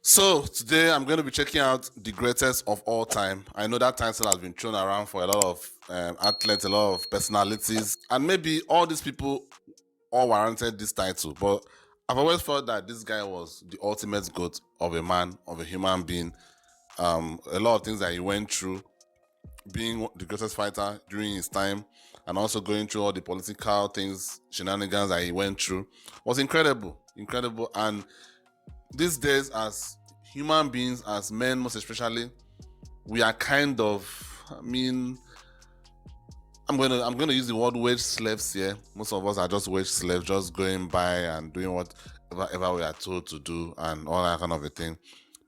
So today I'm going to be checking out the greatest of all time. I know that title has been thrown around for a lot of athletes, a lot of personalities, and maybe all these people all warranted this title. But I've always felt that this guy was the ultimate GOAT of a man, of a human being. A lot of things that he went through, being the greatest fighter during his time, and also going through all the political things, shenanigans that he went through, was incredible. And these days, as human beings, as men most especially, we are kind of, I'm gonna use the word wage slaves here. Most of us are just wage slaves, just going by and doing whatever we are told to do and all that kind of a thing.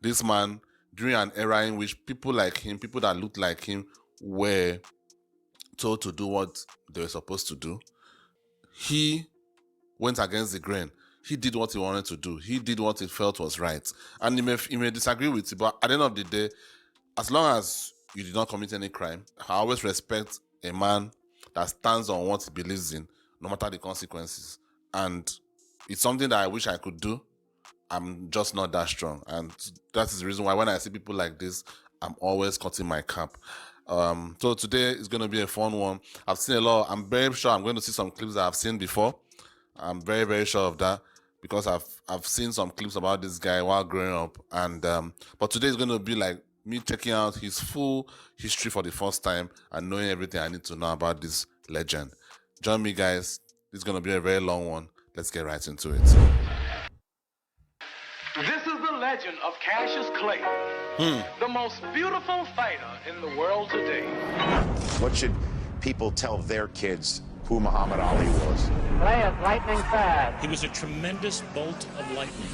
This man, during an era in which people like him, people that looked like him, were told to do what they were supposed to do, he went against the grain. He did what he wanted to do. He did what he felt was right. And he may disagree with it, but at the end of the day, as long as you did not commit any crime, I always respect a man that stands on what he believes in, no matter the consequences. And it's something that I wish I could do. I'm just not that strong. And that is the reason why when I see people like this, I'm always cutting my cap. So today is going to be a fun one. I've seen a lot. I'm very sure I'm going to see some clips that I've seen before. I'm very, very sure of that, because I've seen some clips about this guy while growing up. And but today is going to be like me checking out his full history for the first time and knowing everything I need to know about this legend. Join me, guys. This is going to be a very long one. Let's get right into it. This is the legend of Cassius Clay, the most beautiful fighter in the world today. What should people tell their kids who Muhammad Ali was? Clay is lightning fast. He was a tremendous bolt of lightning.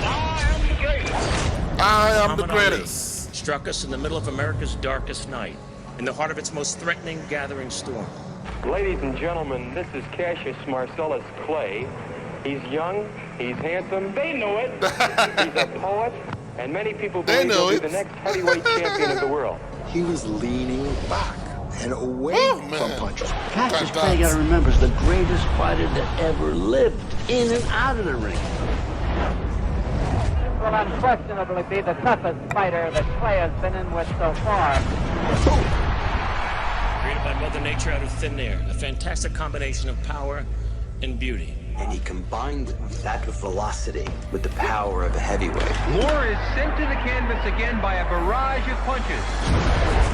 I am the greatest. I am the Muhammad Ali greatest. struck us in the middle of America's darkest night, in the heart of its most threatening gathering storm. Ladies and gentlemen, this is Cassius Marcellus Clay. He's young, he's handsome. They know it. He's a poet, and many people They believe know he'll be it. the next heavyweight champion of the world. He was leaning back and away from punches. Cassius Clay, you gotta remember, is the greatest fighter that ever lived, in and out of the ring. Will unquestionably be the toughest fighter that Clay has been in with so far. Created by Mother Nature out of thin air, a fantastic combination of power and beauty. And he combined that velocity with the power of a heavyweight. Moore is sent to the canvas again by a barrage of punches.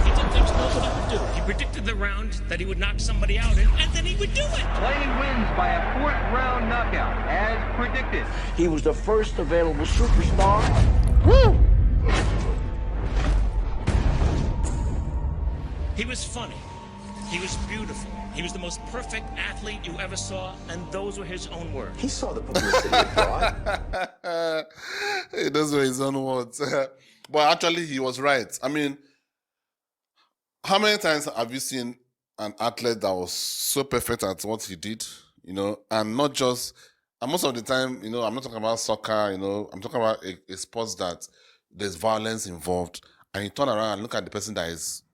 He did things nobody would do. He predicted the round that he would knock somebody out in, and then he would do it. Clay wins by a fourth-round knockout, as predicted. He was the first available superstar. He was funny. He was beautiful. He was the most perfect athlete you ever saw, and those were his own words. He saw the publicity it brought. Those were his own words. But actually, he was right. I mean, how many times have you seen an athlete that was so perfect at what he did, and not just, and most of the time, I'm not talking about soccer, I'm talking about a sport that there's violence involved, and you turn around and look at the person that is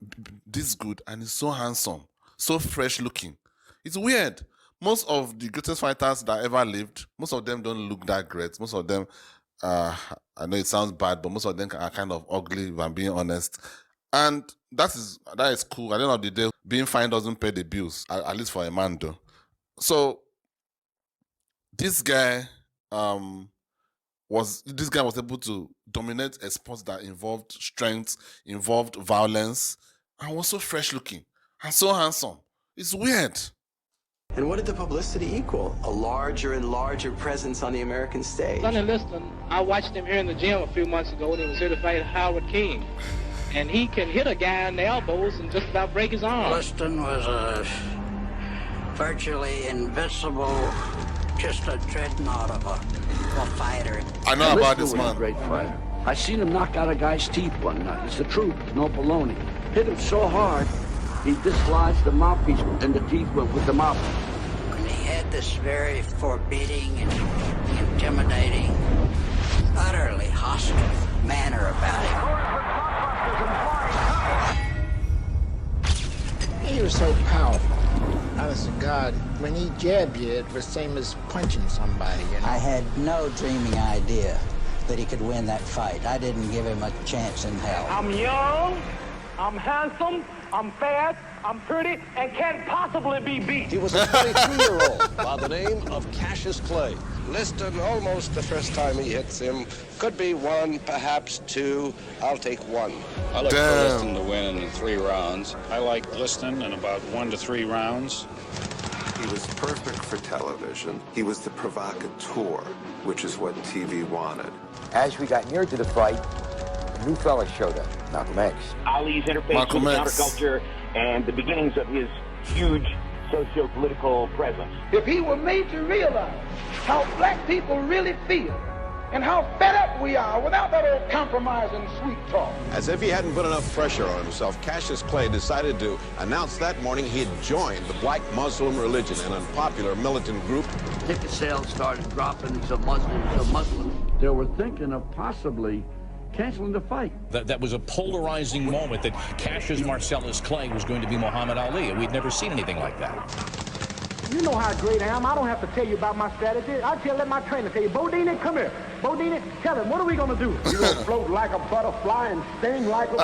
this good and is so handsome, so fresh looking. It's weird. Most of the greatest fighters that ever lived, most of them don't look that great. Most of them, I know it sounds bad, but most of them are kind of ugly, if I'm being honest. And that is cool. At the end of the day, being fine doesn't pay the bills, at least for a man though. So this guy was able to dominate a sport that involved strength, involved violence, and was so fresh looking and so handsome. It's weird. And what did the publicity equal? A larger and larger presence on the American stage. Sonny Liston, I watched him here in the gym a few months ago when he was here to fight Howard King. And he can hit a guy in the elbows and just about break his arm. Liston was a virtually invincible, just a dreadnought of a fighter. I know about Liston this was man. a great fighter. I seen him knock out a guy's teeth one night. It's the truth, no baloney. Hit him so hard, he dislodged the mouthpiece and the teeth went with the mouth. And he had this very forbidding and intimidating, utterly hostile manner about him. He was so powerful. Honest to God, when he jabbed you, it was same as punching somebody, you know? I had no dreaming idea that he could win that fight. I didn't give him a chance in hell. I'm young, I'm handsome, I'm fast, I'm pretty, and can't possibly be beat. He was a 22-year-old by the name of Cassius Clay. Liston, almost the first time he hits him. Could be one, perhaps two. I'll take one. I like for Liston to win in 3 rounds. I like Liston in about 1 to 3 rounds. He was perfect for television. He was the provocateur, which is what TV wanted. As we got near to the fight, a new fella showed up, Malcolm X. Ali's interface with counterculture and the beginnings of his huge socio-political presence. If he were made to realize how black people really feel and how fed up we are without that old compromise and sweet talk. As if he hadn't put enough pressure on himself, Cassius Clay decided to announce that morning he had joined the Black Muslim religion, an unpopular militant group. Ticket sales started dropping to Muslims. They were thinking of possibly canceling the fight. That was a polarizing moment that Cassius Marcellus Clay was going to be Muhammad Ali. We'd never seen anything like that. You know how great I am. I don't have to tell you about my strategy. Let my trainer tell you. Bodini, come here. Bodini, tell him, what are we going to do? You're going to float like a butterfly and sting like a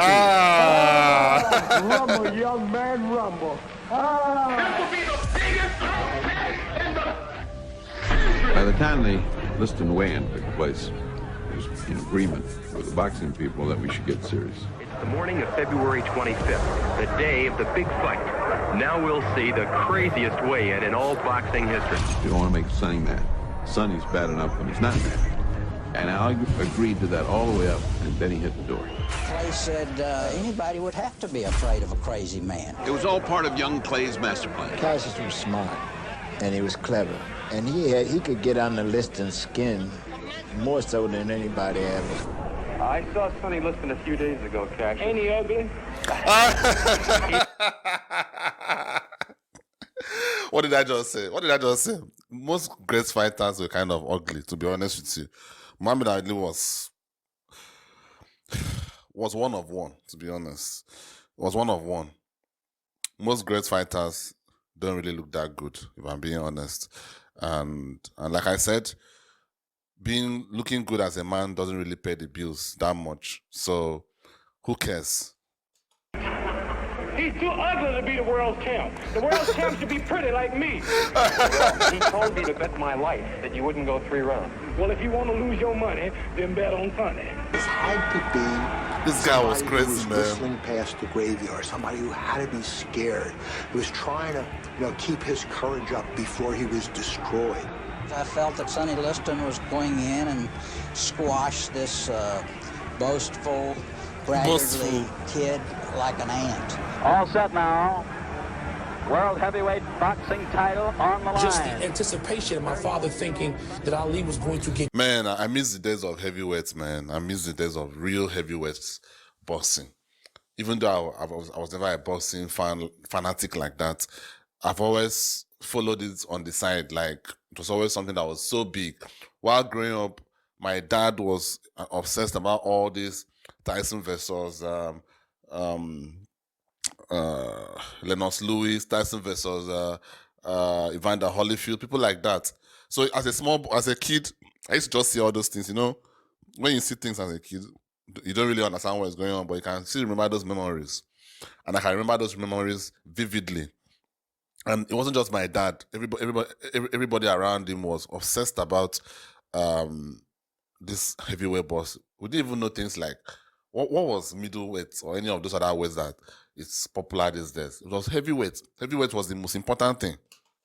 bee. Rumble, young man, rumble. This will be the biggest match in the... By the time the Liston weigh-in took place, it was in agreement with the boxing people that we should get serious. It's the morning of February 25th, the day of the big fight. Now we'll see the craziest weigh-in in all boxing history. You don't want to make Sonny mad. Sonny's bad enough when he's not mad. And I agreed to that all the way up, and then he hit the door. Clay said anybody would have to be afraid of a crazy man. It was all part of young Clay's master plan. Cassius was smart, and he was clever. And he could get under Liston's skin more so than anybody ever. I saw Sonny Liston a few days ago, Cash. Ain't he ugly? What did I just say? Most great fighters were kind of ugly, to be honest with you. Muhammad Ali was one of one, to be honest. Was one of one. Most great fighters don't really look that good, if I'm being honest. And like I said, looking good as a man doesn't really pay the bills that much. So who cares? He's too ugly to be the world champ. The world champ should be pretty like me. He told me to bet my life that you wouldn't go 3 rounds. Well, if you want to lose your money, then bet on Sunday. It's had to be this guy was crazy, man. Whistling past the graveyard, somebody who had to be scared, who was trying to, keep his courage up before he was destroyed. I felt that Sonny Liston was going in and squash this boastful, braggartly kid like an ant. All set now. World heavyweight boxing title on the line. Just the anticipation of my father thinking that Ali was going to get... Man, I miss the days of heavyweights, man. I miss the days of real heavyweights boxing. Even though I was never a boxing fanatic like that, I've always followed it on the side. Like, it was always something that was so big. While growing up, my dad was obsessed about all this Tyson versus Lennox Lewis, Tyson versus Evander Holyfield, people like that. So as a kid, I used to just see all those things. When you see things as a kid, you don't really understand what's going on, but you can still remember those memories. And I can remember those memories vividly. And it wasn't just my dad. Everybody around him was obsessed about this heavyweight boss. We didn't even know things like what was middleweight or any of those other weights that it's popular these days. It was heavyweight. Heavyweight was the most important thing.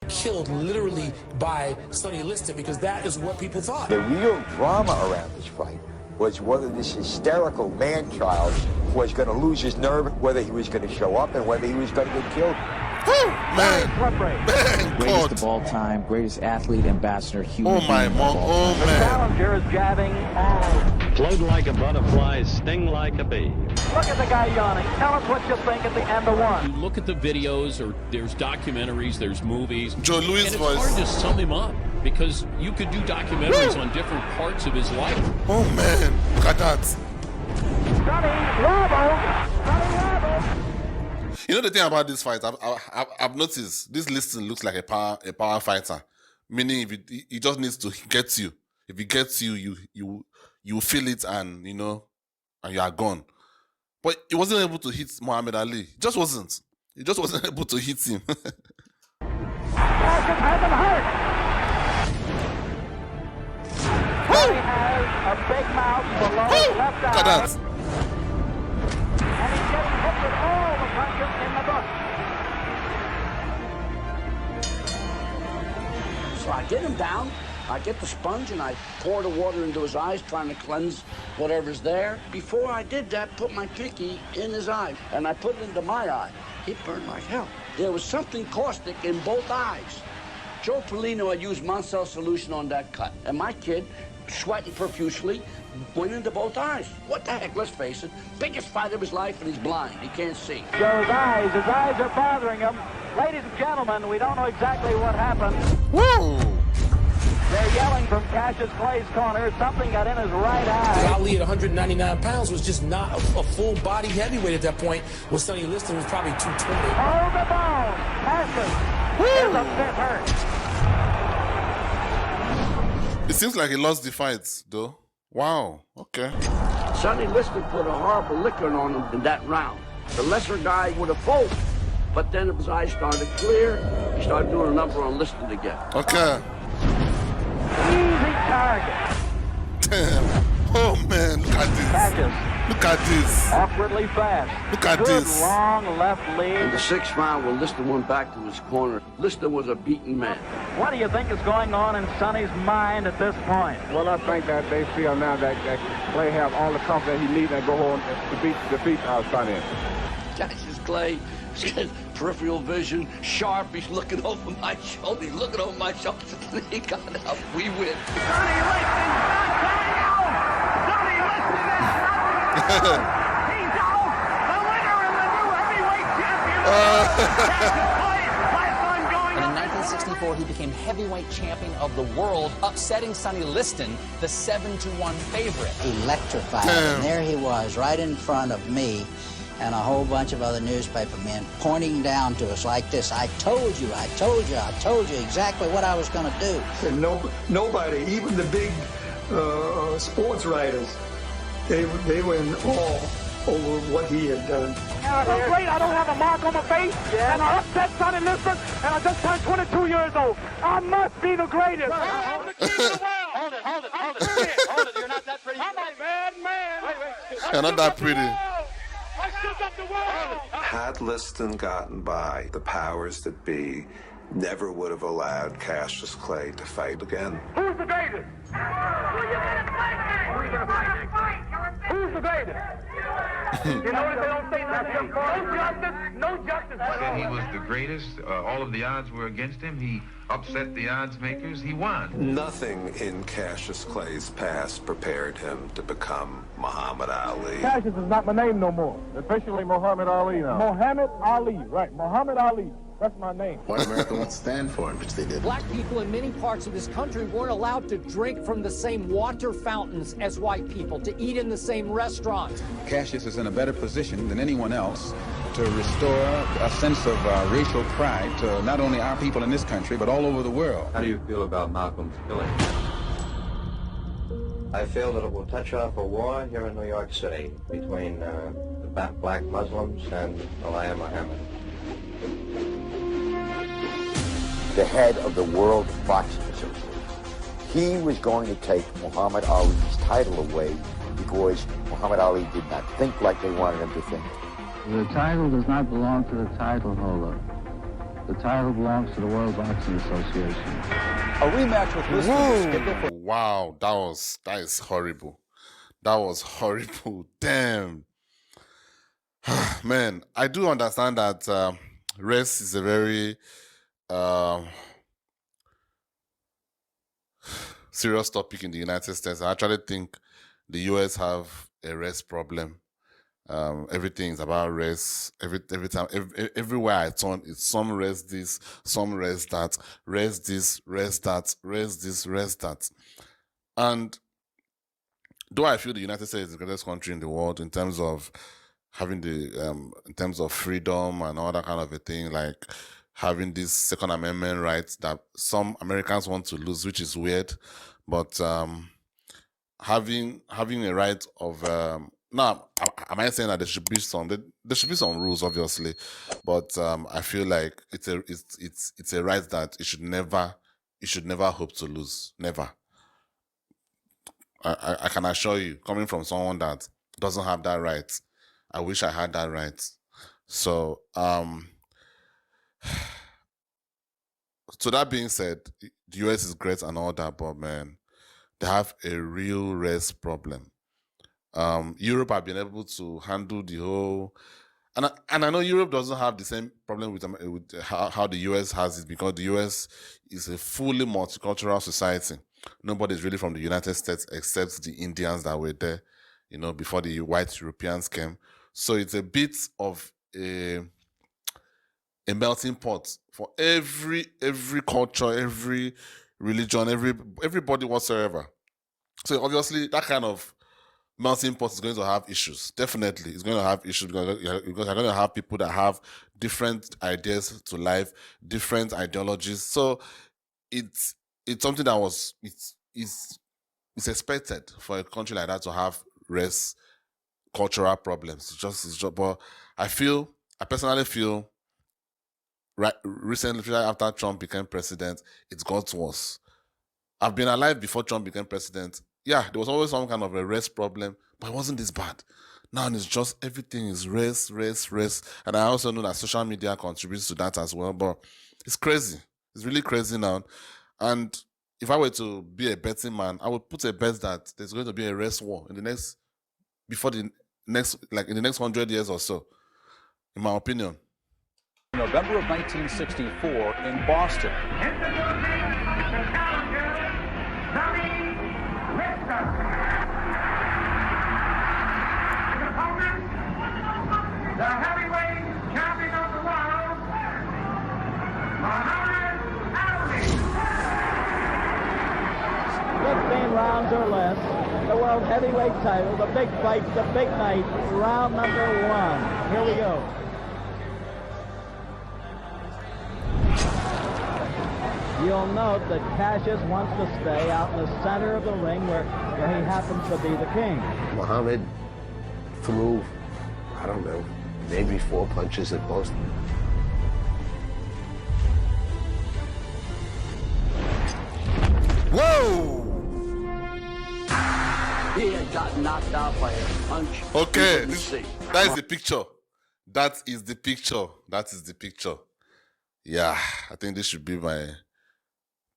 Killed literally by Sonny Liston because that is what people thought. The real drama around this fight was whether this hysterical man-child was going to lose his nerve, whether he was going to show up, and whether he was going to get killed. Man, greatest of all time, greatest athlete, ambassador, human being. Man. The challenger is jabbing all. Float like a butterfly, sting like a bee. Look at the guy yawning. Tell us what you think at the end of one. You look at the videos, or there's documentaries, there's movies. Joe Louis' and it's voice. hard to sum him up because you could do documentaries on different parts of his life. Oh man, look at that. Sonny Robo. You know the thing about this fight, I've noticed this Liston looks like a power fighter, meaning if he just needs to get you. If he gets you, you feel it, and you know, and you are gone. But he wasn't able to hit Muhammad Ali. He just wasn't able to hit him. He has a big mouth below his left eye. And he's getting hit with all the punches in the book. So I get him down, I get the sponge and I pour the water into his eyes, trying to cleanse whatever's there. Before I did that, put my pinky in his eye, and I put it into my eye. It burned like hell. There was something caustic in both eyes. Joe Polino had used Moncel solution on that cut, and my kid, sweating profusely, went into both eyes. What the heck, let's face it, biggest fight of his life, and he's blind, he can't see. Joe's eyes, his eyes are bothering him. Ladies and gentlemen, we don't know exactly what happened. Woo! They're yelling from Cassius Clay's corner, something got in his right eye. Ali at 199 pounds was just not a full body heavyweight at that point, where Sonny Liston was probably 220. Hold the bone, Cassius is a bit hurt. It seems like he lost the fight, though. Wow, okay. Sonny Liston put a horrible licking on him in that round. The lesser guy would have folded, but then his eyes started clear. He started doing a number on Liston again. Okay. Easy target. Damn. Oh, man, look at this. Cassius. Look at this. Awkwardly fast. Look at Good this. long left lead. In the sixth round, when Liston went back to his corner, Liston was a beaten man. What do you think is going on in Sonny's mind at this point? Well, I think that they feel now that Clay have all the confidence he needs and go on to defeat Sonny. Cassius Clay, he's got peripheral vision, sharp. He's looking over my shoulder. He's looking over my shoulder. He got up. We win. Sonny Liston knocking out. Sonny Liston is knocking out. He's out. The winner and the new heavyweight champion. Cassius Clay, last one going And in 1964, he became heavyweight champion of the world, upsetting Sonny Liston, the 7-1 favorite. Electrified. And there he was, right in front of me, and a whole bunch of other newspaper men pointing down to us like this. I told you exactly what I was going to do. And nobody, even the big sports writers, they were in awe over what he had done. So great, I don't have a mark on my face, and I upset Sonny Liston, and I just turned 22 years old. I must be the greatest. I'm the king of the world. Hold it. Hold it. You're not that pretty. I'm a bad man. You're not that pretty. I shook up the world. Had Liston gotten by, the powers that be never would have allowed Cassius Clay to fight again. Who's the greatest? Who are you going to fight? Who's the greatest? You know what, they don't say nothing. No justice. Said he was the greatest. All of the odds were against him. He upset the odds makers. He won. Nothing in Cassius Clay's past prepared him to become Muhammad Ali. Cassius is not my name no more. Officially Muhammad Ali now. Muhammad Ali, right. Muhammad Ali. That's my name. What America wants to stand for, which they did. Black people in many parts of this country weren't allowed to drink from the same water fountains as white people, to eat in the same restaurants. Cassius is in a better position than anyone else to restore a sense of racial pride to not only our people in this country, but all over the world. How do you feel about Malcolm's killing? I feel that it will touch off a war here in New York City between the black Muslims and Elijah Muhammad. The head of the World Boxing Association. He was going to take Muhammad Ali's title away because Muhammad Ali did not think like they wanted him to think. The title does not belong to the title holder. The title belongs to the World Boxing Association. A rematch with Liston was scheduled for... Wow, that is horrible. That was horrible. Damn. Man, I do understand that race is a very serious topic in the United States. I actually think the US have a race problem. Everything's about race. Every time, everywhere I turn, it's some race this, some race that, race this, race that, race this, race that. And though I feel the United States is the greatest country in the world in terms of having the in terms of freedom and all that kind of a thing, like having this Second Amendment rights that some Americans want to lose, which is weird. But having a right of now, am I saying that there should be some rules, obviously, but I feel like it's a right that you should never hope to lose. Never. I can assure you, coming from someone that doesn't have that right, I wish I had that right. So so that being said, the US is great and all that, but man, they have a real race problem. Europe have been able to handle the whole, and I know Europe doesn't have the same problem with how the US has it, because the US is a fully multicultural society. Nobody's really from the United States except the Indians that were there, before the white Europeans came. So it's a bit of a melting pot for every culture, every religion, everybody whatsoever. So obviously that kind of melting pot is going to have issues. Definitely, it's going to have issues because you're going to have people that have different ideas to life, different ideologies. So it's something that it's expected for a country like that to have race, cultural problems. It's just. But I personally feel, right recently after Trump became president, it's got worse. I've been alive before Trump became president. Yeah, there was always some kind of a race problem, but it wasn't this bad. Now it's just everything is race. And I also know that social media contributes to that as well, but it's crazy. It's really crazy now. And if I were to be a betting man, I would put a bet that there's going to be a race war in the next 100 years or so, in my opinion. November of 1964 in Boston. The heavyweight champion of the world, Muhammad Ali. 15 rounds or less, the world heavyweight title, the big fight, the big night, round number 1. Here we go. You'll note that Cassius wants to stay out in the center of the ring where he happens to be the king. Muhammad threw, I don't know, maybe 4 punches at most. Whoa! He had gotten knocked out by a punch. Okay, that is the picture. That is the picture. Yeah, I think this should be my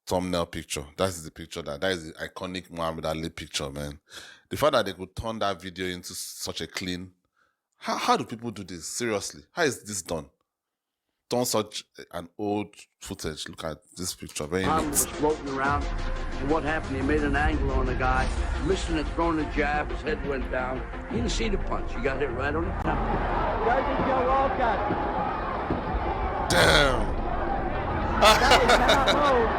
thumbnail picture. That is the picture. That is the iconic Muhammad Ali picture, man. The fact that they could turn that video into such a clean. How do people do this? Seriously, how is this done? Turn such an old footage. Look at this picture. Very Muhammad neat. was floating around, and what happened? He made an angle on the guy, missing it, throwing a jab. His head went down. He didn't see the punch. He got hit right on the top. Sergeant Joe Walcott. Damn. Cannot move.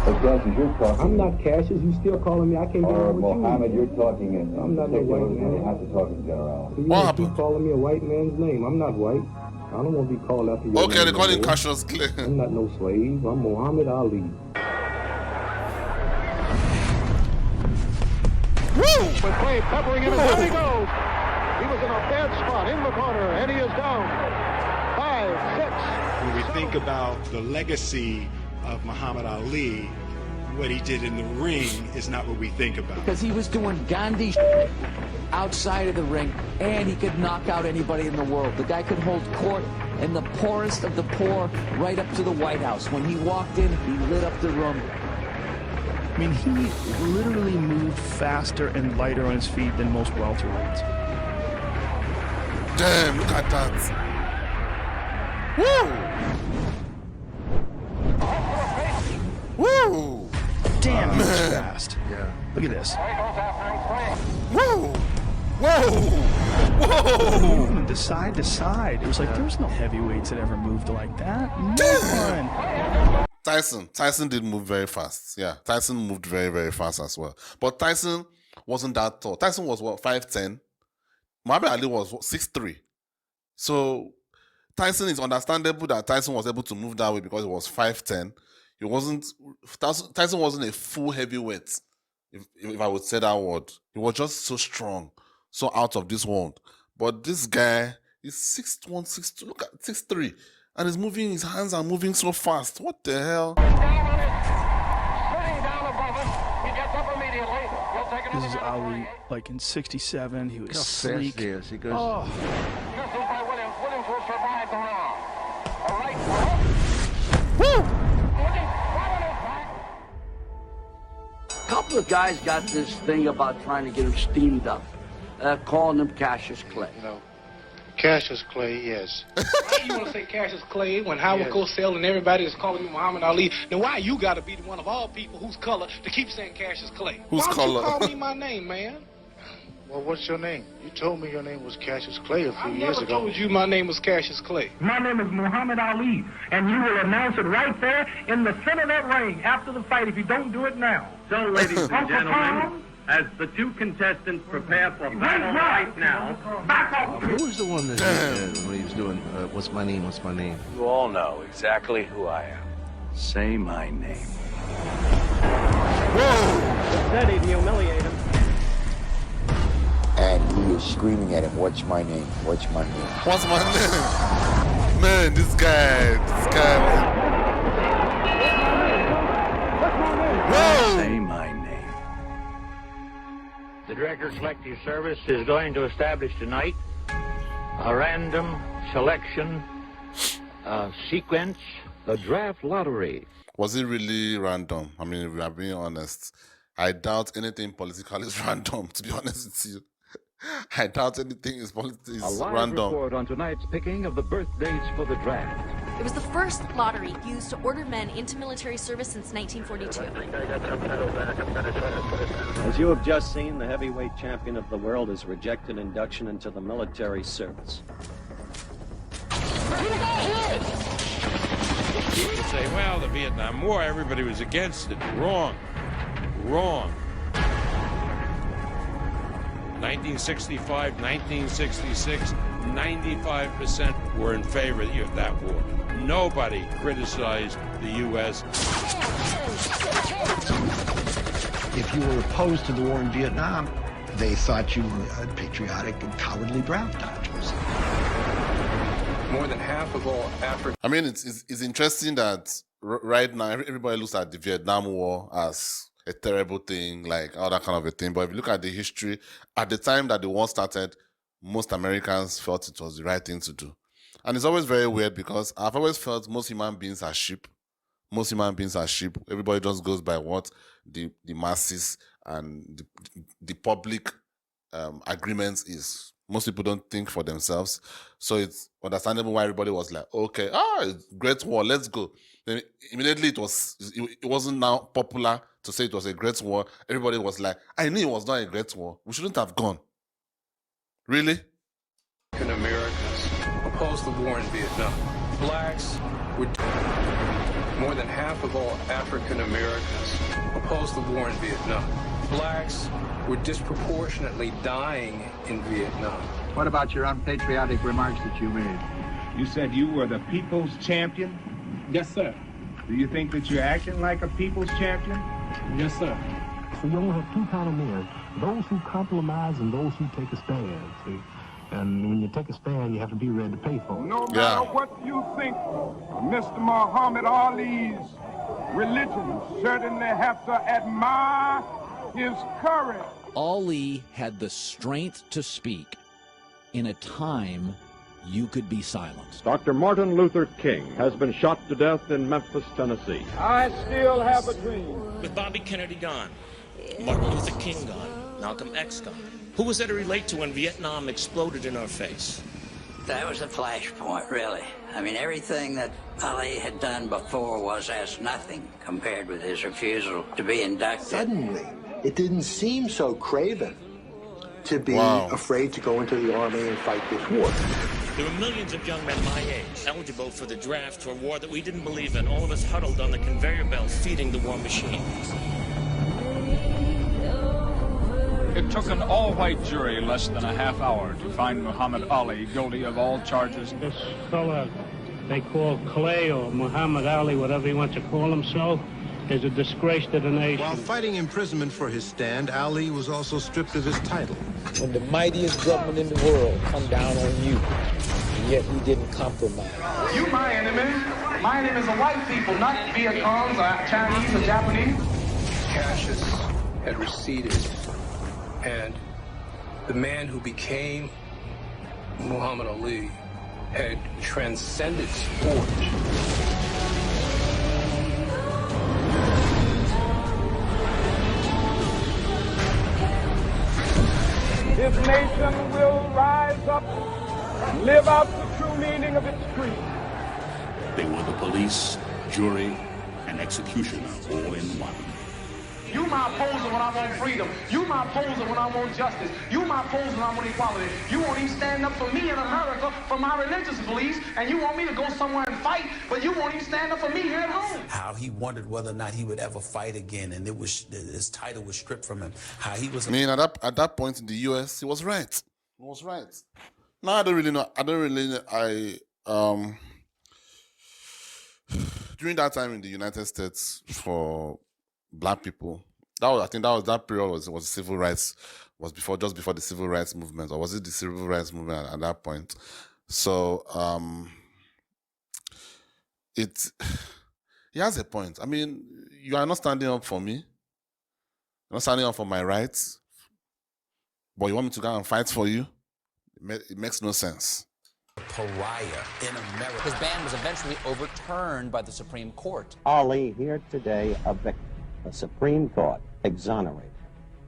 Cassius, you're talking. I'm not Cassius. You still calling me? I can't get on with Mohammed, you. you're talking in. I'm not no white man. You have to talk in general. You want to keep calling me a white man's name. I'm not white. I don't want to be called after your Okay, name. they call him Cassius Clay. I'm not no slave. I'm Muhammad Ali. Woo! With Clay peppering him, and there he goes. He was in a bad spot in the corner, and he is down. 5, 6. When we think about the legacy of Muhammad Ali, what he did in the ring is not what we think about. Because he was doing Gandhi shit outside of the ring, and he could knock out anybody in the world. The guy could hold court in the poorest of the poor right up to the White House. When he walked in, he lit up the room. I mean, he literally moved faster and lighter on his feet than most welterweights. Damn, look at that. Woo! Woo! Damn, he was fast. Yeah. Look at this. Whoa! Whoa! Whoa! Moving to side to side. It was like there's no heavyweights that ever moved like that. No one. Tyson did move very fast. Yeah, Tyson moved very, very fast as well. But Tyson wasn't that tall. Tyson was what, 5'10"? Muhammad Ali was 6'3". So Tyson, is understandable that Tyson was able to move that way because he was 5'10". Tyson wasn't a full heavyweight, if I would say that word. He was just so strong, so out of this world. But this guy is 6'1", 6'2", look at 6'3", and he's moving, his hands are moving so fast. What the hell? This is Ali, like in '67. He was sleek. He goes. Oh. Williams will survive the round. All right. Woo! A couple of guys got this thing about trying to get him steamed up, calling him Cassius Clay. No. Cassius Clay, yes. Why you want to say Cassius Clay when Howard Cosell and everybody is calling you Muhammad Ali? Then why you got to be the one of all people whose color to keep saying Cassius Clay? Whose color? Why don't you call me my name, man? Well, what's your name? You told me your name was Cassius Clay a few years ago. I told you my name was Cassius Clay. My name is Muhammad Ali, and you will announce it right there in the center of that ring after the fight if you don't do it now. So, ladies and gentlemen, as the two contestants prepare for battle right now. Who was the one that when he was doing What's My Name, What's My Name? You all know exactly who I am. Say my name. Whoa! Steady to humiliate him. And he is screaming at him, what's my name? What's my name? What's my name? Man, this guy. Whoa! Say my name. The Director Selective Service is going to establish tonight a random selection sequence, the draft lottery. Was it really random? I mean, if we are being honest, I doubt anything political is random, to be honest with you. I doubt anything is random. A live report on tonight's picking of the birth dates for the draft. It was the first lottery used to order men into military service since 1942. As you have just seen, the heavyweight champion of the world has rejected induction into the military service. You could say, well, the Vietnam War, everybody was against it. Wrong. 1965, 1966, 95% were in favor of that war. Nobody criticized the U.S. If you were opposed to the war in Vietnam, they thought you were patriotic and cowardly draft dodgers. More than half of all African... I mean, it's interesting that right now everybody looks at the Vietnam War as a terrible thing, like all that kind of a thing. But if you look at the history, at the time that the war started, most Americans felt it was the right thing to do. And it's always very weird because I've always felt most human beings are sheep. Most human beings are sheep. Everybody just goes by what the masses and the public agreements is. Most people don't think for themselves. So it's understandable why everybody was like, okay, it's great war, let's go. Then immediately it wasn't now popular to say it was a great war. Everybody was like, I knew it was not a great war. We shouldn't have gone. Really? Americans opposed the war in Vietnam. Blacks were... More than half of all African Americans opposed the war in Vietnam. Blacks were disproportionately dying in Vietnam. What about your unpatriotic remarks that you made? You said you were the people's champion? Yes, sir. Do you think that you're acting like a people's champion? Yes, sir. So you only have two kind of men, those who compromise and those who take a stand, see? And when you take a stand, you have to be ready to pay for it. No matter what you think of Mr. Muhammad Ali's religion, you certainly have to admire his courage. Ali had the strength to speak in a time you could be silenced. Dr. Martin Luther King has been shot to death in Memphis, Tennessee. I still have a dream. With Bobby Kennedy gone, Martin Luther King gone, Malcolm X gone. Who was there to relate to when Vietnam exploded in our face? That was a flashpoint, really. I mean, everything that Ali had done before was as nothing compared with his refusal to be inducted. Suddenly, it didn't seem so craven to be afraid to go into the army and fight this war. There were millions of young men my age eligible for the draft for a war that we didn't believe in, all of us huddled on the conveyor belt feeding the war machine. took an all-white jury less than a half hour to find Muhammad Ali guilty of all charges. This fella they call Clay or Muhammad Ali, whatever he wants to call himself, is a disgrace to the nation. While fighting imprisonment for his stand, Ali was also stripped of his title. When the mightiest government in the world come down on you, and yet we didn't compromise. You my enemy. My enemies are white people, not Viet Congs or Chinese or Japanese. Cassius had receded, and the man who became Muhammad Ali had transcended sport. This nation will rise up and live out the true meaning of its creed. They were the police, jury, and executioner all in one. You my opposer when I want freedom. You my opposer when I want justice. You my opposer when I want equality. You won't even stand up for me in America for my religious beliefs, and you want me to go somewhere and fight, but you won't even stand up for me here at home. How he wondered whether or not he would ever fight again, and his title was stripped from him. How he was. I mean, at that point in the US, he was right. He was right. No, I don't really know. During that time in the United States for black people, that period was civil rights, just before the civil rights movement, or was it the civil rights movement at that point? So he has a point. I mean, you are not standing up for me, you're not standing up for my rights, but you want me to go and fight for you? It makes no sense. Pariah in America. His ban was eventually overturned by the Supreme Court. Ali here today a victim. The Supreme Court exonerated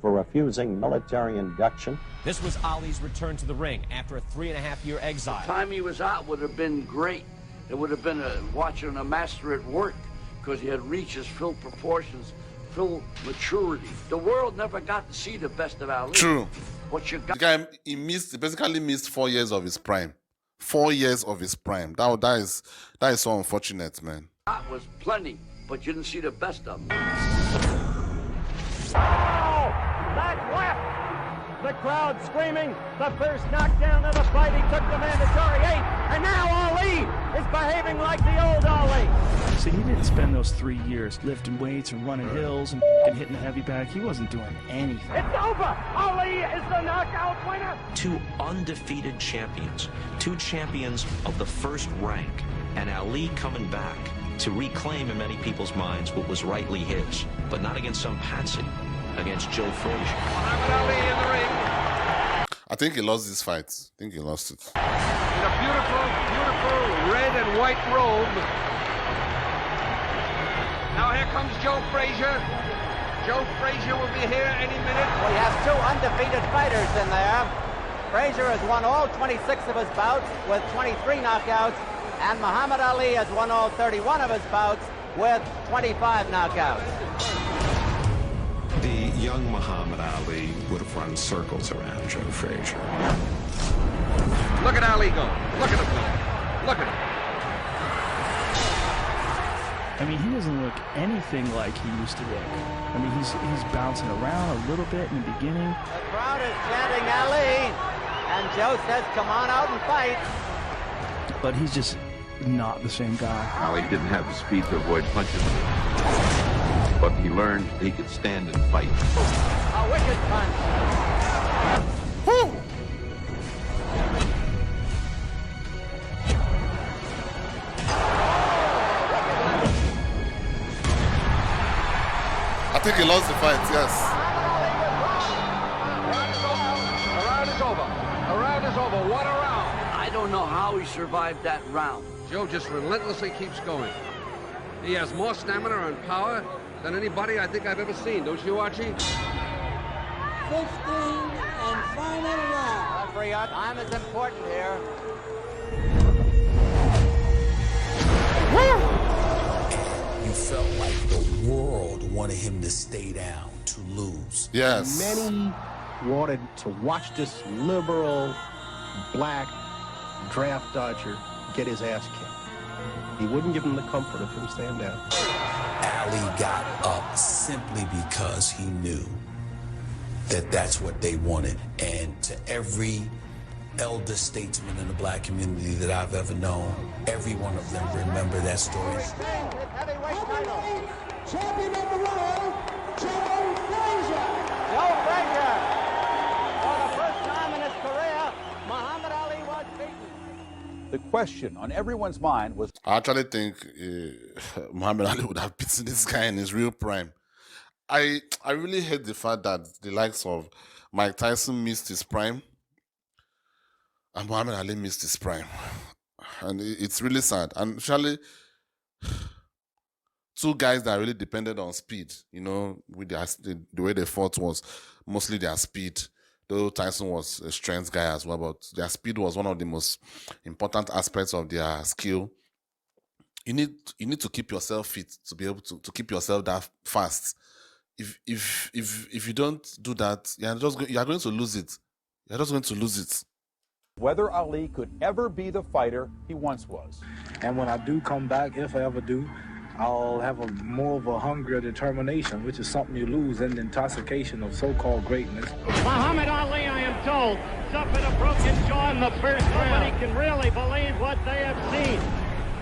for refusing military induction. This was Ali's return to the ring after a 3.5-year exile. The time he was out would have been great. It would have been watching a master at work, because he had reached his full proportions, full maturity. The world never got to see the best of Ali. True. What you got? The guy, he basically missed 4 years of his prime. 4 years of his prime. That is so unfortunate, man. That was plenty, but you didn't see the best of them. Back left. The crowd screaming. The first knockdown of the fight. He took the mandatory 8. And now Ali is behaving like the old Ali. See, he didn't spend those 3 years lifting weights and running hills and hitting the heavy bag. He wasn't doing anything. It's over. Ali is the knockout winner. 2 undefeated champions. 2 champions of the first rank. And Ali coming back to reclaim in many people's minds what was rightly his, but not against some patsy, against Joe Frazier. Muhammad Ali in the ring. I think he lost this fight. I think he lost it. In a beautiful, beautiful red and white robe. Now here comes Joe Frazier. Joe Frazier will be here any minute. We have 2 undefeated fighters in there. Frazier has won all 26 of his bouts with 23 knockouts. And Muhammad Ali has won all 31 of his bouts with 25 knockouts. The young Muhammad Ali would have run circles around Joe Frazier. Look at Ali go. Look at him go. Look at him. I mean, he doesn't look anything like he used to look. I mean, he's bouncing around a little bit in the beginning. The crowd is chanting Ali. And Joe says, come on out and fight. But he's just not the same guy. Ali didn't have the speed to avoid punches, but he learned he could stand and fight. A wicked punch. Woo! I think he lost the fight, yes. The round is over. The round is over. What a round. I don't know how he survived that round. Joe just relentlessly keeps going. He has more stamina and power than anybody I think I've ever seen. Don't you, Archie? 15 and final round. Referee, time is important here. You felt like the world wanted him to stay down, to lose. Yes. Many wanted to watch this liberal black draft dodger get his ass kicked. He wouldn't give him the comfort of him staying down. Ali got up simply because he knew that that's what they wanted. And to every elder statesman in the black community that I've ever known, every one of them remember that story. Champion of the world, Joe Frazier. Joe Frazier. For the first time in his career, Muhammad Ali was beaten. The question on everyone's mind was... I actually think Muhammad Ali would have beaten this guy in his real prime. I really hate the fact that the likes of Mike Tyson missed his prime and Muhammad Ali missed his prime. And it's really sad. And actually, two guys that really depended on speed, you know, with the way they fought was mostly their speed. Though Tyson was a strength guy as well, but their speed was one of the most important aspects of their skill. You need to keep yourself fit to be able to keep yourself that fast. If you don't do that, you're going to lose it. You're just going to lose it. Whether Ali could ever be the fighter he once was. And when I do come back, if I ever do, I'll have more of a hunger, determination, which is something you lose in the intoxication of so-called greatness. Muhammad Ali, I am told, suffered a broken jaw in the first round. Nobody can really believe what they have seen.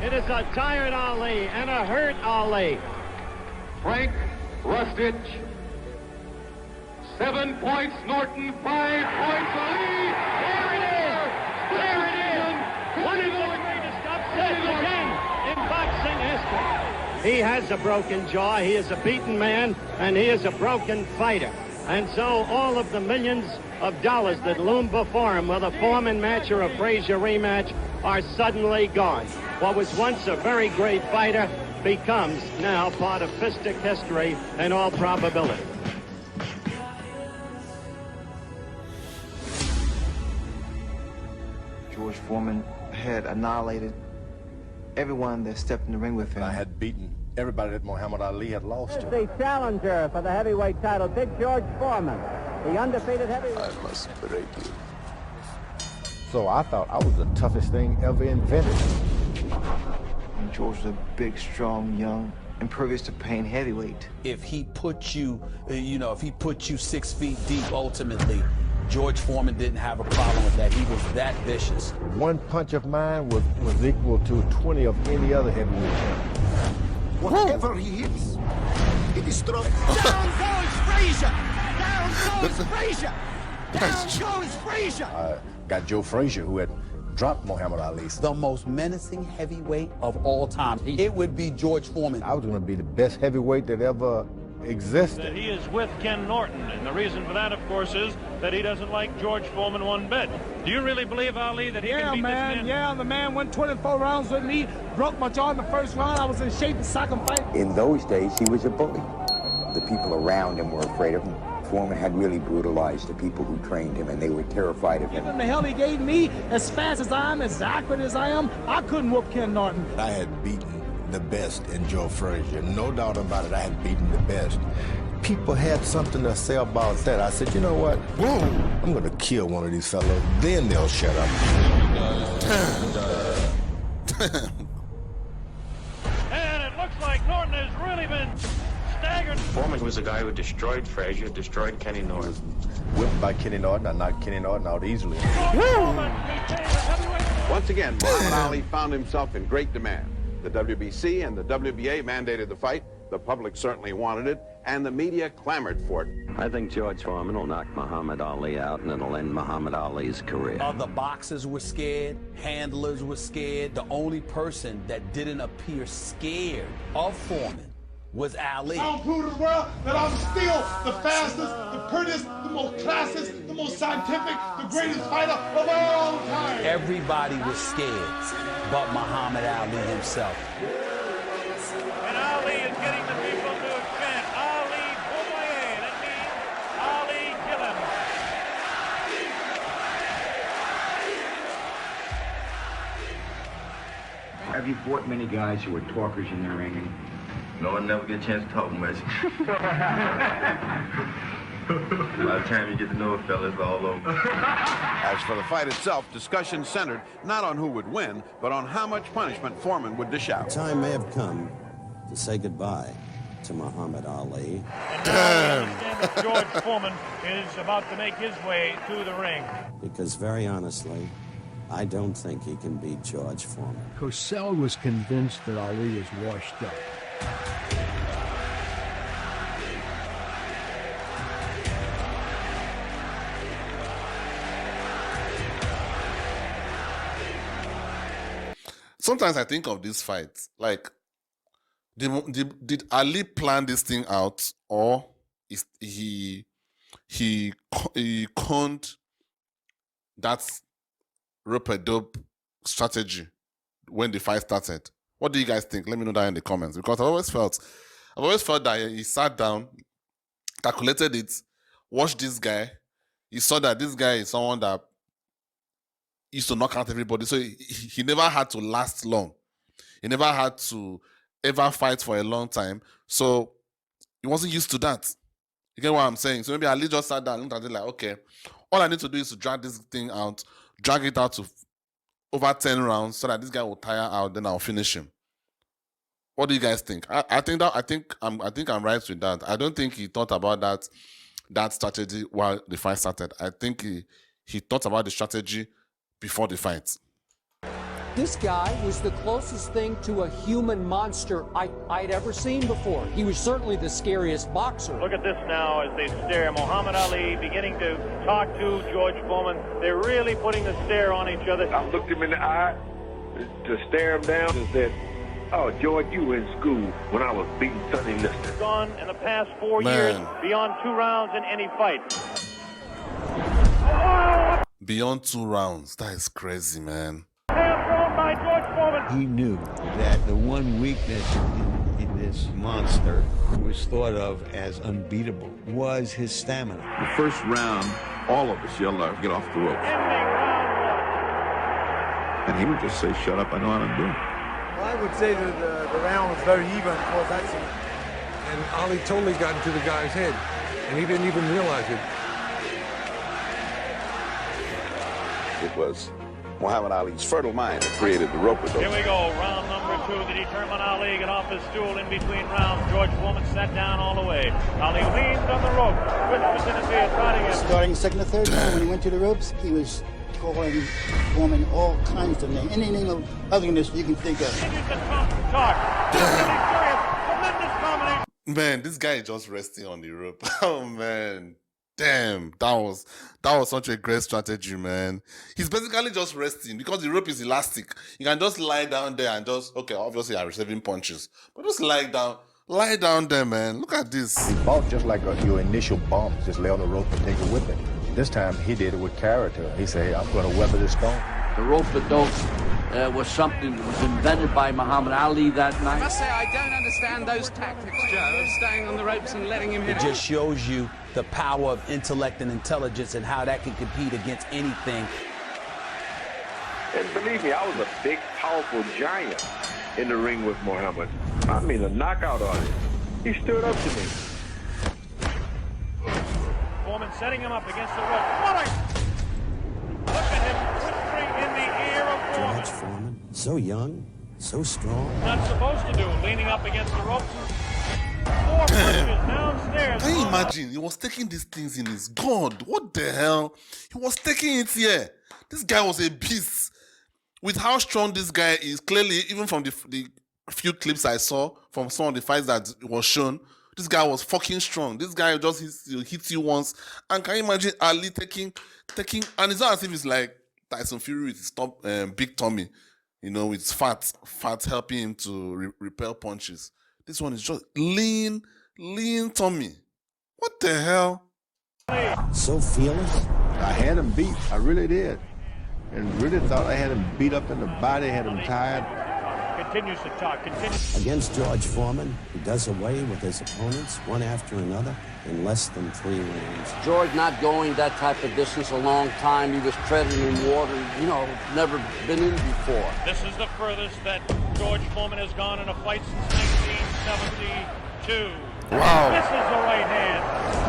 It is a tired Ali and a hurt Ali. Frank Rustich, 7 points. Norton, 5 points. Ali, there it is. There it is. One of the greatest upsets again in boxing history. He has a broken jaw, he is a beaten man, and he is a broken fighter. And so all of the millions of dollars that loom before him with a Foreman match or a Frazier rematch are suddenly gone. What was once a very great fighter becomes now part of fistic history in all probability. George Foreman had annihilated everyone that stepped in the ring with him. I had beaten everybody that Muhammad Ali had lost to. The challenger for the heavyweight title, Big George Foreman, the undefeated heavyweight. I must break you. So I thought I was the toughest thing ever invented. And George was a big, strong, young, impervious to pain heavyweight. If he put you, if he put you 6 feet deep, ultimately, George Foreman didn't have a problem with that. He was that vicious. One punch of mine was equal to 20 of any other heavyweight champion. Whatever he hits, he destroys. Down goes Frazier! Down goes Frazier! Down goes Frazier! I got Joe Frazier, who had dropped Muhammad Ali. The most menacing heavyweight of all time. It would be George Foreman. I was going to be the best heavyweight that ever existed. He is with Ken Norton, and the reason for that, of course, is that he doesn't like George Foreman one bit. Do you really believe, Ali, that he can beat this man? Yeah, the man went 24 rounds with me, broke my jaw in the first round. I was in shape to sock him fight. In those days, he was a bully. The people around him were afraid of him. Foreman had really brutalized the people who trained him, and they were terrified of him. Given the hell he gave me, as fast as I am, as accurate as I am, I couldn't whoop Ken Norton. I had beaten the best in Joe Frazier. No doubt about it, I had beaten the best. People had something to say about that. I said, you know what? I'm going to kill one of these fellows. Then they'll shut up. And it looks like Norton has really been staggered. Foreman was the guy who destroyed Frazier, destroyed Kenny Norton. Whipped by Kenny Norton. I knocked Kenny Norton out easily. Once again, Muhammad Ali found himself in great demand. The WBC and the WBA mandated the fight. The public certainly wanted it, and the media clamored for it. I think George Foreman will knock Muhammad Ali out, and it'll end Muhammad Ali's career. Other boxers were scared, handlers were scared. The only person that didn't appear scared of Foreman was Ali. I'll prove to the world that I'm still the fastest, the prettiest, the most classist, the most scientific, the greatest fighter of all time. Everybody was scared, but Muhammad Ali himself. And Ali is getting the people to chant, Ali Boumaier. That means Ali kill him. Have you fought many guys who were talkers in the ring? No, I never get a chance to talk much. By the time you get to know a fella, it's all over. As for the fight itself, discussion centered not on who would win, but on how much punishment Foreman would dish out. The time may have come to say goodbye to Muhammad Ali. And now we understand George Foreman is about to make his way to the ring. Because very honestly, I don't think he can beat George Foreman. Cosell was convinced that Ali is washed up. Sometimes I think of this fight, like, did Ali plan this thing out, or is he conned that rope-a-dope strategy when the fight started? What do you guys think? Let me know that in the comments, because I've always felt that he sat down, calculated it, watched this guy. He saw that this guy is someone that used to knock out everybody, so he never had to last long. He never had to ever fight for a long time, so he wasn't used to that. You get what I'm saying? So maybe Ali just sat down and looked at it like, okay, all I need to do is to drag this thing out, drag it out to over 10 rounds so that this guy will tire out, then I'll finish him. What do you guys think? I think I'm right with that. I don't think he thought about that strategy while the fight started. I think he thought about the strategy before the fight. This guy was the closest thing to a human monster I'd ever seen before. He was certainly the scariest boxer. Look at this now as they stare. Muhammad Ali beginning to talk to George Foreman. They're really putting the stare on each other. I looked him in the eye to stare him down and said, "Oh, George, you were in school when I was beating Sonny Liston." Gone in the past 4 years beyond 2 rounds in any fight. Beyond 2 rounds. That is crazy, man. He knew that the one weakness in this monster, who was thought of as unbeatable, was his stamina. The first round, all of us yelled out, "Get off the ropes." And he would just say, "Shut up, I know how to do it." Well, I would say that the round was very even towards that scene. And Ali totally got into the guy's head, and he didn't even realize it. It was Muhammad Ali's fertile mind that created the rope-a-dope. Here we go, round number 2. The determined Ali get off his stool in between rounds. George Foreman sat down all the way. Ali leaned on the rope. Whispers in his ear, prodding him. Starting second or third, when he went to the ropes, he was calling Foreman all kinds of names. Any name of ugliness you can think of. Man, this guy is just resting on the rope. Oh, man. Damn, that was such a great strategy, man. He's basically just resting because the rope is elastic. You can just lie down there and just, okay, obviously I'm receiving punches, but just lie down there, man. Look at this. He fought just like your initial bump, just lay on the rope and take it with him. This time he did it with character. He said, "Hey, I'm going to weather the storm." The rope-a-dope was something that was invented by Muhammad Ali that night. I must say, I don't understand those tactics, Joe, of staying on the ropes and letting him hit it. It just shows you the power of intellect and intelligence and how that can compete against anything. And believe me, I was a big, powerful giant in the ring with Muhammad. I mean, a knockout artist. He stood up to me. Foreman setting him up against the rope. What a... Look at him whispering in the ear of Foreman. George Foreman, so young, so strong. Not supposed to do, leaning up against the ropes. 4 punches downstairs. Can you imagine? He was taking these things in his God. What the hell? He was taking it here. This guy was a beast. With how strong this guy is, clearly, even from the few clips I saw from some of the fights that was shown, this guy was fucking strong. This guy just hits you once. And can you imagine Ali taking, and it's not as if it's like Tyson Fury with his big tummy, you know, with fat helping him to repel punches. This one is just lean tummy. What the hell? So fearless. I had him beat. I really did. And really thought I had him beat up in the body, had him tired. Continues to talk. Against George Foreman, he does away with his opponents one after another in less than 3 rounds. George not going that type of distance a long time. He was treading in water, you know, never been in before. This is the furthest that George Foreman has gone in a fight since 1972. Wow. This is the right hand.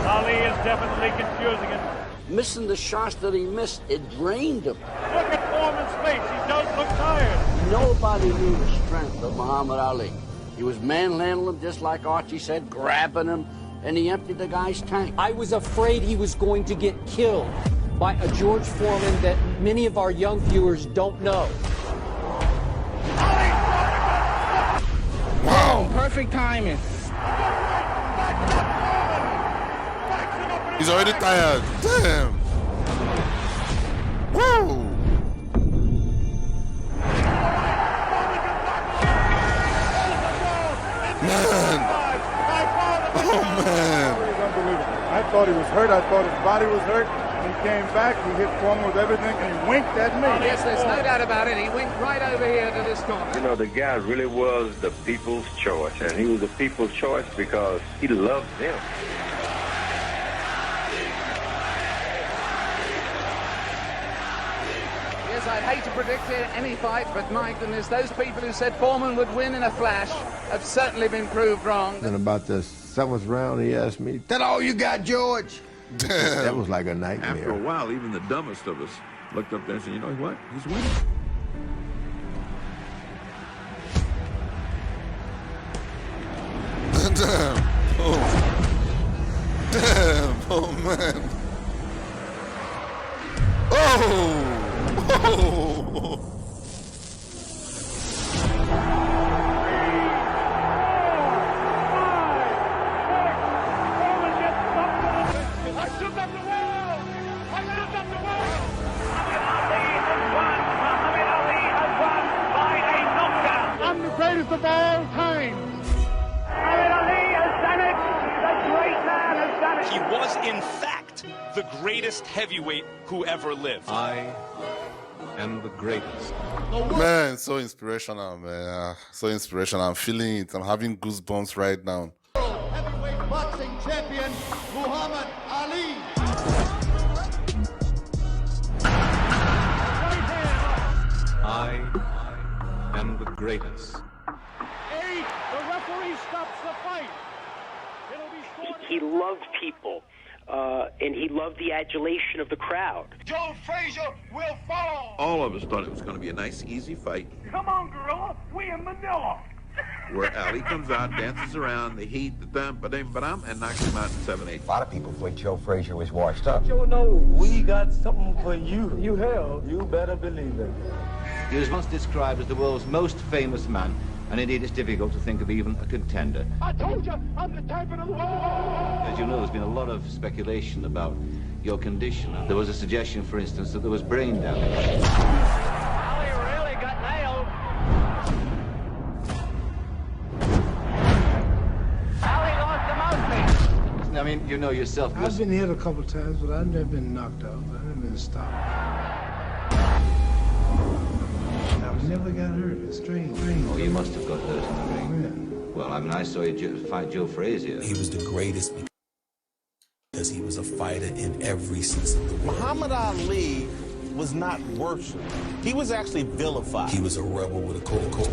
Ali is definitely confusing him. Missing the shots that he missed, it drained him. Look at Foreman's face. He does look tired. Nobody knew the strength of Muhammad Ali. He was manhandling him, just like Archie said, grabbing him, and he emptied the guy's tank. I was afraid he was going to get killed by a George Foreman that many of our young viewers don't know. Wow, perfect timing. He's already tired. Damn. Woo! Man. Oh, man. I thought he was hurt. I thought his body was hurt. He came back. He hit Foreman with everything, and he winked at me. Oh, yes, there's no doubt about it. He winked right over here to this corner. You know, the guy really was the people's choice, and he was the people's choice because he loved them. Yes, I'd hate to predict any fight, but my goodness, those people who said Foreman would win in a flash have certainly been proved wrong. Then about the 7th round, he asked me, "That all you got, George?" That was like a nightmare. After a while, even the dumbest of us looked up there and said, you know what? He's winning. Damn. Oh. Damn. Oh, man. Oh. Oh. Greatest of all time. Muhammad Ali has done it. The great man has done it. He was, in fact, the greatest heavyweight who ever lived. I am the greatest. Man, so inspirational, man. So inspirational. I'm feeling it. I'm having goosebumps right now. Heavyweight boxing champion, Muhammad Ali. I am the greatest. The referee stops the fight. He loved people, and he loved the adulation of the crowd. Joe Frazier will fall. All of us thought it was going to be a nice, easy fight. Come on, gorilla. We in Manila. Where Ali comes out, dances around, the heat, the thump, ba-dum, and knocks him out in 7-8. A lot of people thought Joe Frazier was washed up. You know, we got something for you. You have. You better believe it. He was once described as the world's most famous man, and indeed it's difficult to think of even a contender. I told you, I'm the type of the world. As you know, there's been a lot of speculation about your condition. There was a suggestion, for instance, that there was brain damage. Ali really got nailed. Ali lost the mouthpiece. I mean, you know yourself. I've been hit a couple times, but I've never been knocked out. I've never been stopped. I never got hurt. It's strange. Oh, you must have got hurt in the ring. Yeah. Well, I mean, I saw you fight Joe Frazier. He was the greatest because he was a fighter in every sense of the word. Muhammad Ali was not worshipped. He was actually vilified. He was a rebel with a cold core.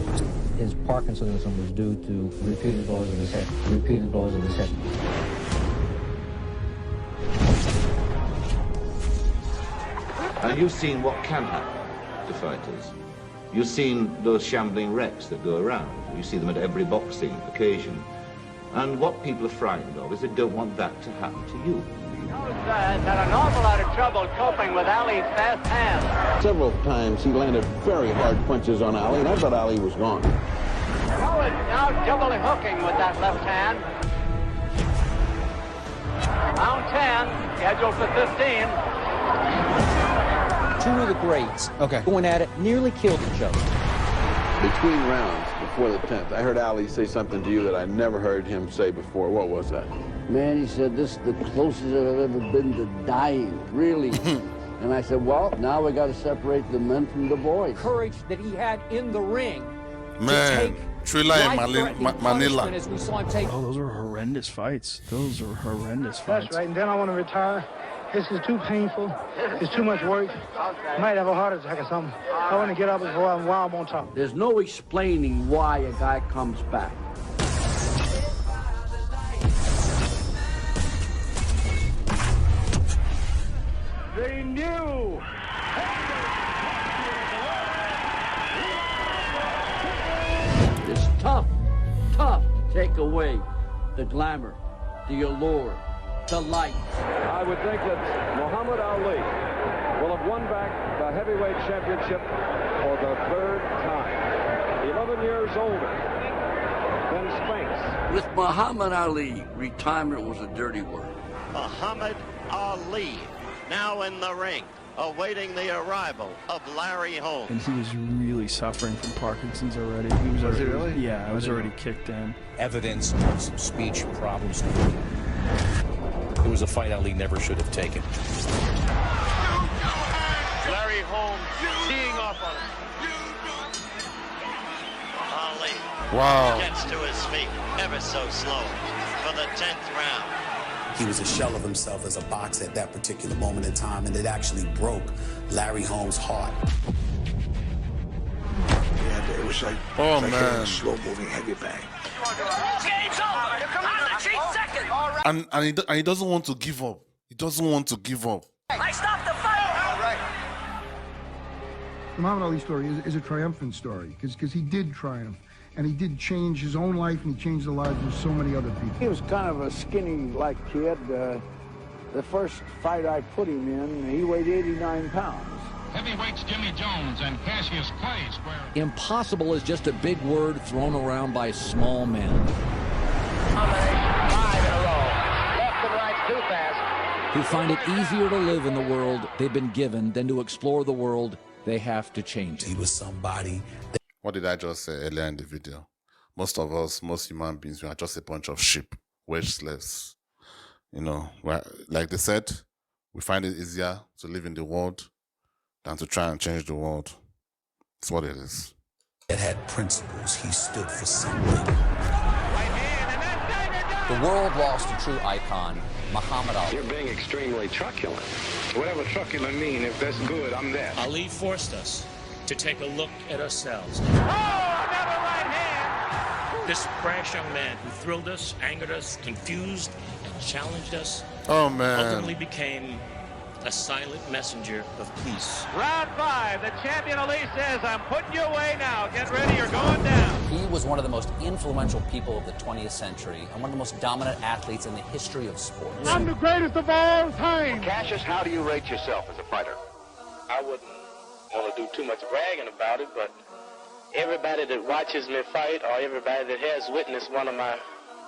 His Parkinsonism was due to repeated blows of his head. Repeated blows of his head. And you've seen what can happen to fighters. You've seen those shambling wrecks that go around. You see them at every boxing occasion. And what people are frightened of is they don't want that to happen to you. Has had an awful lot of trouble coping with Ali's fast hands. Several times he landed very hard punches on Ali, and I thought Ali was gone. Joe is now doubly hooking with that left hand. Round 10, scheduled for 15. Two of the greats going at it nearly killed each other. Between rounds, before the 10th, I heard Ali say something to you that I never heard him say before. What was that? Man, he said, this is the closest I've ever been to dying, really. And I said, well, now we got to separate the men from the boys. Courage that he had in the ring. Man, Thriller in Manila. As we saw him take. Oh, those are horrendous fights. Those are horrendous fights. That's right, and then I want to retire. This is too painful. It's too much work. I might have a heart attack or something. I want to get up and go out while I'm on top. There's no explaining why a guy comes back. They knew. It's tough to take away the glamour, the allure, the light. I would think that Muhammad Ali will have won back the heavyweight championship for the third time. 11 years older than Spinks. With Muhammad Ali, retirement was a dirty word. Muhammad Ali, now in the ring, awaiting the arrival of Larry Holmes. And he was really suffering from Parkinson's already. He was already, really? Yeah, it was already kicked in. Evidence of some speech problems. It was a fight Ali never should have taken. Larry Holmes teeing off on him. Ali Wow. gets to his feet ever so slow for the 10th round. He was a shell of himself as a boxer at that particular moment in time, and it actually broke Larry Holmes' heart. Yeah, it was like, oh, like man. a slow-moving heavy bag. Game's over. I'm the chief second. And he doesn't want to give up. He doesn't want to give up. I stopped the fight. All right. The Muhammad Ali story is a triumphant story because he did triumph. And he did change his own life, and he changed the lives of so many other people. He was kind of a skinny-like kid. The first fight I put him in, he weighed 89 pounds. Heavyweights Jimmy Jones and Cassius Clay square. Impossible is just a big word thrown around by small men. Combination 5 in a row. Left and right too fast. Who find it easier to live in the world they've been given than to explore the world they have to change. He was somebody. What did I just say earlier in the video? Most of us, most human beings, we are just a bunch of sheep, wage slaves. You know, like they said, we find it easier to live in the world than to try and change the world. That's what it is. It had principles. He stood for something. The world lost a true icon, Muhammad Ali. You're being extremely truculent. Whatever truculent mean, if that's good, I'm there. Ali forced us to take a look at ourselves. Oh, another right hand. This brash young man who thrilled us, angered us, confused, and challenged us. Oh, man. Ultimately became a silent messenger of peace. Round 5. The champion Ali says, I'm putting you away now. Get ready, you're going down. He was one of the most influential people of the 20th century and one of the most dominant athletes in the history of sports. I'm the greatest of all time. Cassius, how do you rate yourself as a fighter? I wouldn't want to do too much bragging about it, but everybody that watches me fight or everybody that has witnessed one of my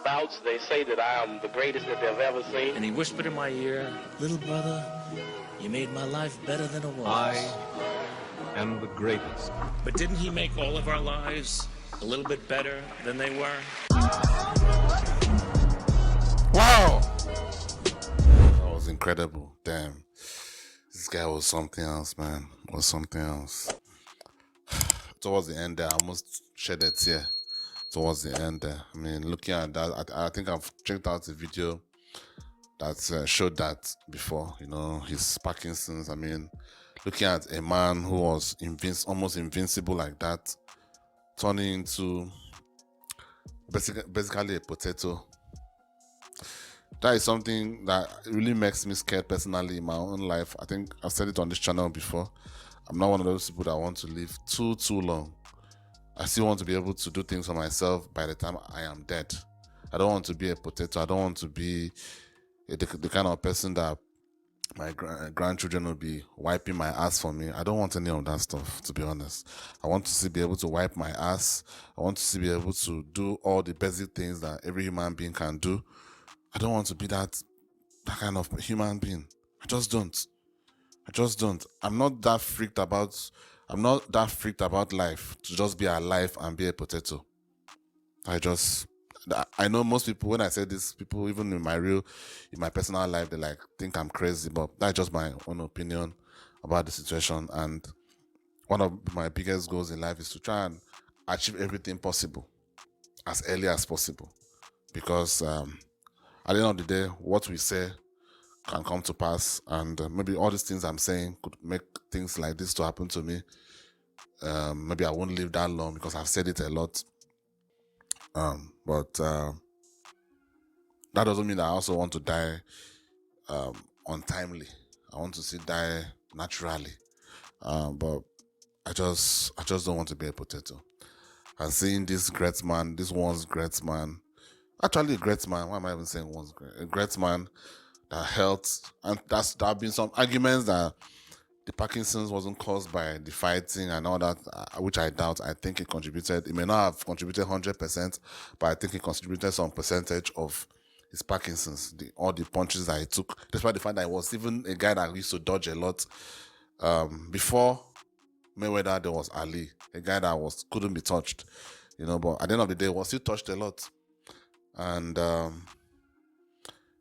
bouts, they say that I am the greatest that they've ever seen. And he whispered in my ear, little brother, you made my life better than it was. I am the greatest. But didn't he make all of our lives a little bit better than they were? Wow! That was incredible. Damn. This guy was something else, man. Was something else. Towards the end there, I almost shed a tear. Towards the end there. I mean, looking at that, I think I've checked out the video that showed that before, you know, his Parkinson's. I mean, looking at a man who was almost invincible like that, turning into basically a potato. That is something that really makes me scared personally in my own life. I think I've said it on this channel before. I'm not one of those people that want to live too long. I still want to be able to do things for myself by the time I am dead. I don't want to be a potato. I don't want to be the kind of person that my grandchildren will be wiping my ass for me. I don't want any of that stuff, to be honest. I want to still be able to wipe my ass. I want to still be able to do all the basic things that every human being can do. I don't want to be that kind of human being. I just don't. I'm not that freaked about life to just be alive and be a potato. I know most people, when I say this, people even in my personal life, they think I'm crazy, but that's just my own opinion about the situation. And one of my biggest goals in life is to try and achieve everything possible as early as possible. Because at the end of the day, what we say can come to pass, and maybe all these things I'm saying could make things like this to happen to me. Maybe I won't live that long because I've said it a lot. But that doesn't mean that I also want to die untimely. I want to see die naturally. But I just don't want to be a potato. And seeing this once great man, Actually, a great man. Why am I even saying was great? A great man that helped, and there have been some arguments that the Parkinson's wasn't caused by the fighting and all that, which I doubt. I think it contributed. It may not have contributed 100%, but I think it contributed some percentage of his Parkinson's, all the punches that he took, despite the fact that he was even a guy that used to dodge a lot. Before Mayweather, there was Ali, a guy that couldn't be touched, but at the end of the day, was still touched a lot. And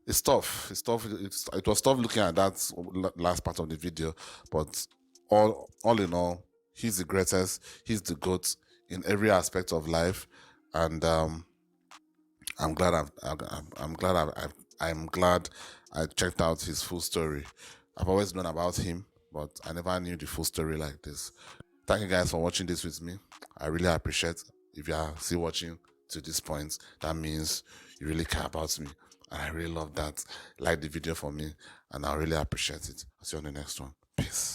it's tough. It's tough. It was tough looking at that last part of the video, but all in all, he's the greatest. He's the GOAT in every aspect of life, and I'm glad I checked out his full story. I've always known about him, but I never knew the full story like this. Thank you guys for watching this with me. I really appreciate. If you are still watching to this point, that means you really care about me. And I really love that. Like the video for me, and I really appreciate it. I'll see you on the next one. Peace.